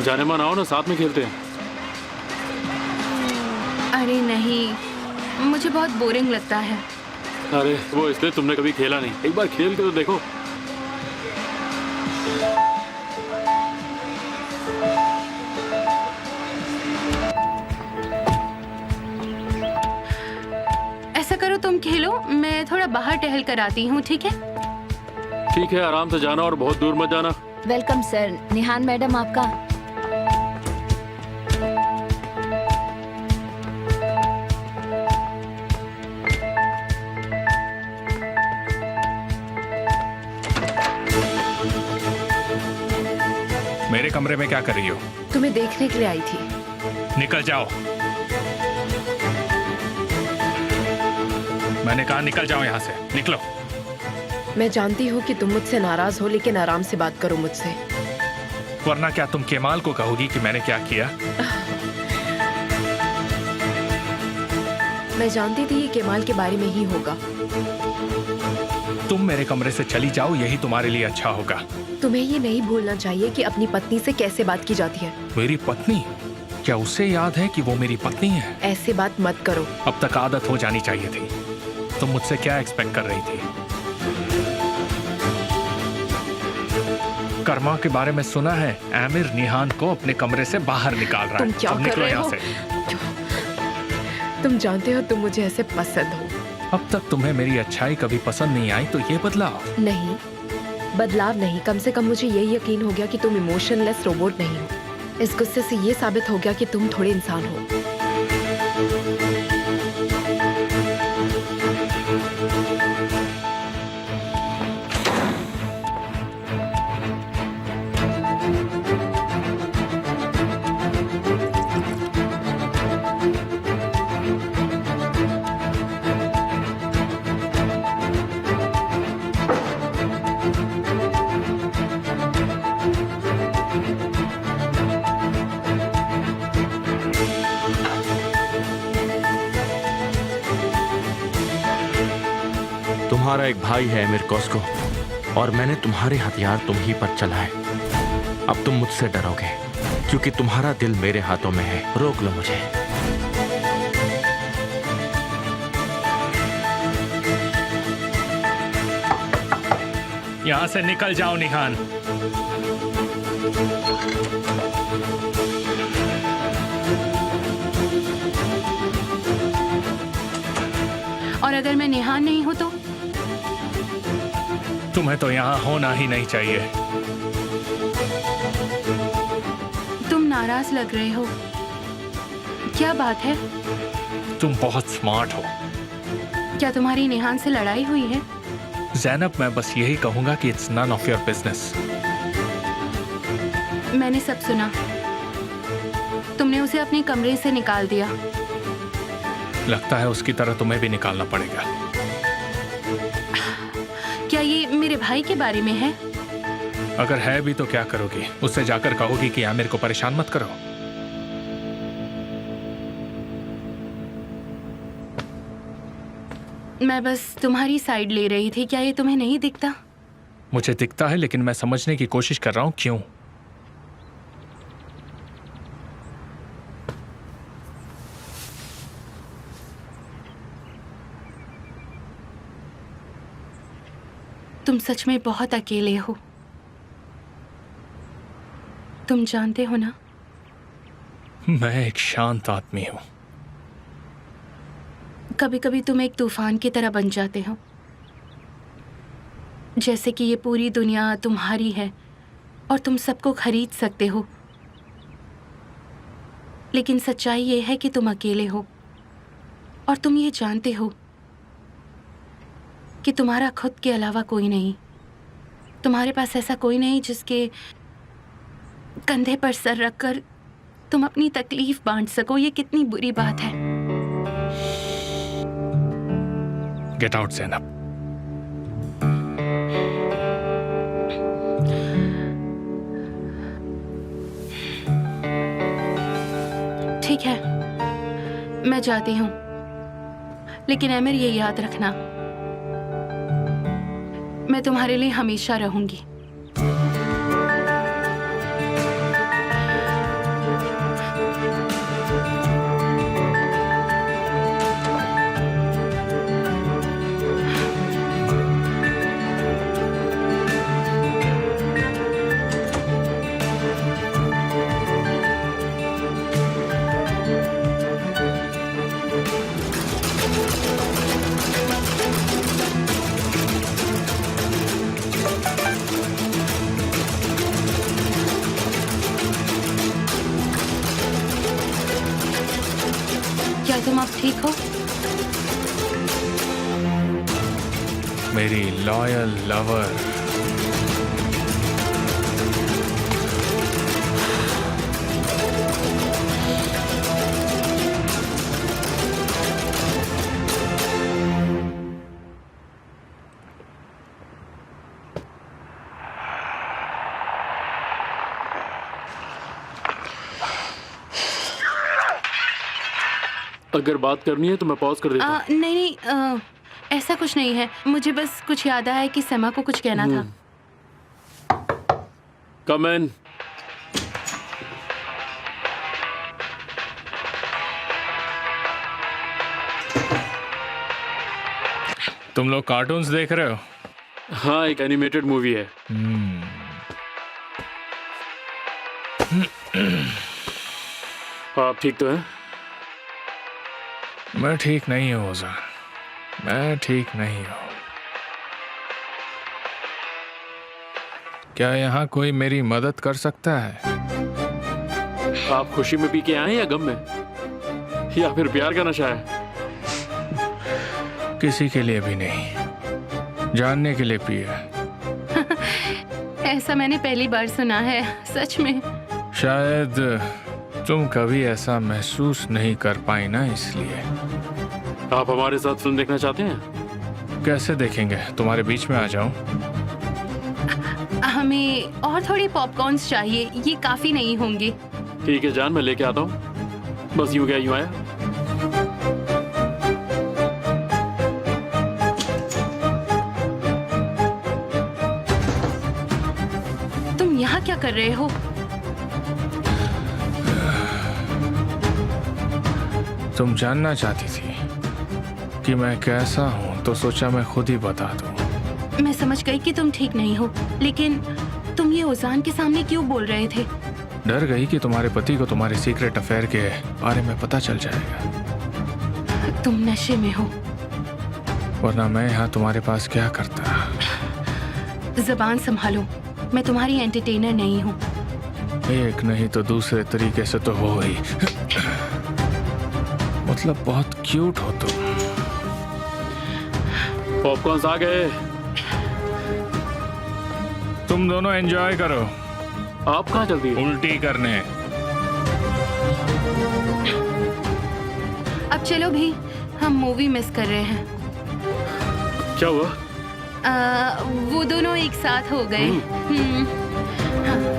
जाने मन आओ ना, साथ में खेलते हैं। अरे नहीं, मुझे बहुत बोरिंग लगता है। अरे वो इसलिए तुमने कभी खेला नहीं, एक बार खेल के तो देखो। ऐसा करो, तुम खेलो, मैं थोड़ा बाहर टहल कर आती हूँ, ठीक है? ठीक है, आराम से जाना और बहुत दूर मत जाना। वेलकम सर, निहान मैडम आपका। मेरे कमरे में क्या कर रही हो? तुम्हें देखने के लिए आई थी। निकल जाओ। मैंने कहा निकल जाओ यहाँ से, निकलो। मैं जानती हूँ कि तुम मुझसे नाराज हो, लेकिन आराम से बात करो मुझसे। वरना क्या तुम केमाल को कहोगी कि मैंने क्या किया? मैं जानती थी ये केमाल के बारे में ही होगा। तुम मेरे कमरे से चली जाओ, यही तुम्हारे लिए अच्छा होगा। तुम्हें ये नहीं भूलना चाहिए कि अपनी पत्नी से कैसे बात की जाती है। मेरी पत्नी? क्या उसे याद है कि वो मेरी पत्नी है? ऐसे बात मत करो। अब तक आदत हो जानी चाहिए थी। तुम मुझसे क्या एक्सपेक्ट कर रही थी? कर्मा के बारे में सुना है, आमिर निहान को अपने कमरे से बाहर निकाल रहा है। तुम क्या अब कर निकलो रहे यहाँ हो? से। तुम जानते हो तुम मुझे ऐसे पसंद हो। अब तक तुम्हें मेरी अच्छाई कभी पसंद नहीं आई, तो ये बदलाव? नहीं, बदलाव नहीं, कम से कम मुझे ये यकीन हो गया कि तुम इमोशनलेस रोबोट नहीं हो। इस गुस्से से ये साबित हो गया कि तुम थोड़े इंसान हो। तुम्हारा एक भाई है आमिर कॉस्को, और मैंने तुम्हारे हथियार तुम ही पर चलाए। अब तुम मुझसे डरोगे क्योंकि तुम्हारा दिल मेरे हाथों में है। रोक लो मुझे। यहाँ से निकल जाओ निहान। और अगर मैं निहान नहीं हूँ तो? तुम्हें तो यहाँ होना ही नहीं चाहिए। तुम नाराज लग रहे हो, क्या बात है? तुम बहुत स्मार्ट हो। क्या तुम्हारी निहान से लड़ाई हुई है? ज़ैनब, मैं बस यही कहूंगा कि it's none of your business. मैंने सब सुना। तुमने उसे अपने कमरे से निकाल दिया। लगता है उसकी तरह तुम्हें भी निकालना पड़ेगा। क्या ये मेरे भाई के बारे में है? अगर है भी तो क्या करोगी? उससे जाकर कहोगी कि आमिर को परेशान मत करो। मैं बस तुम्हारी साइड ले रही थी, क्या ये तुम्हें नहीं दिखता? मुझे दिखता है, लेकिन मैं समझने की कोशिश कर रहा हूं क्यों। तुम सच में बहुत अकेले हो। तुम जानते हो ना? मैं एक शांत आदमी हूं। कभी कभी तुम एक तूफान की तरह बन जाते हो, जैसे कि ये पूरी दुनिया तुम्हारी है और तुम सबको खरीद सकते हो। लेकिन सच्चाई ये है कि तुम अकेले हो, और तुम ये जानते हो कि तुम्हारा खुद के अलावा कोई नहीं। तुम्हारे पास ऐसा कोई नहीं जिसके कंधे पर सर रखकर तुम अपनी तकलीफ बांट सको। ये कितनी बुरी बात है। Get out Zainab. ठीक है, मैं जाती हूँ, लेकिन आमिर ये याद रखना, मैं तुम्हारे लिए हमेशा रहूंगी। तुम अब ठीक हो? मेरी लॉयल लवर। अगर बात करनी है तो मैं पॉज कर देता हूँ। नहीं नहीं, ऐसा कुछ नहीं है। मुझे बस कुछ याद आया कि समा को कुछ कहना था। कम इन। तुम लोग कार्टून्स देख रहे हो? हाँ, एक एनिमेटेड मूवी है। आप ठीक तो हैं? मैं ठीक नहीं हूँ ओज़ान, मैं ठीक नहीं हूँ। क्या यहाँ कोई मेरी मदद कर सकता है? आप खुशी में पी के आए हैं या गम में, या फिर प्यार का नशा है? किसी के लिए भी नहीं, जानने के लिए पिया। ऐसा मैंने पहली बार सुना है, सच में। शायद तुम कभी ऐसा महसूस नहीं कर पाई ना, इसलिए। आप हमारे साथ फिल्म देखना चाहते हैं? कैसे देखेंगे? तुम्हारे बीच में आ जाऊं? हमें और थोड़ी पॉपकॉर्न्स चाहिए, ये काफी नहीं होंगे। ठीक है जान, मैं लेके आता हूँ। बस यूं गया यूं आया। तुम यहाँ क्या कर रहे हो? तुम जानना चाहती थी कि मैं कैसा हूं, तो सोचा मैं खुद ही बता दूं। मैं समझ गई कि तुम ठीक नहीं हो, लेकिन तुम ये ओज़ान के सामने क्यों बोल रहे थे? डर गई कि तुम्हारे पति को तुम्हारे सीक्रेट अफेयर के बारे में पता चल जाएगा। तुम नशे में हो। वरना मैं यहाँ तुम्हारे पास क्या करता? जबान संभालो, मैं तुम्हारी एंटरटेनर नहीं हूँ। एक नहीं तो दूसरे तरीके से तो हो ही। मतलब बहुत क्यूट हो तुम। पॉपकॉर्न्स आ गए। तुम दोनों एंजॉय करो। आप कहाँ चलती है? उल्टी करने। अब चलो भी, हम मूवी मिस कर रहे हैं। क्या हुआ? वो दोनों एक साथ हो गए। हाँ।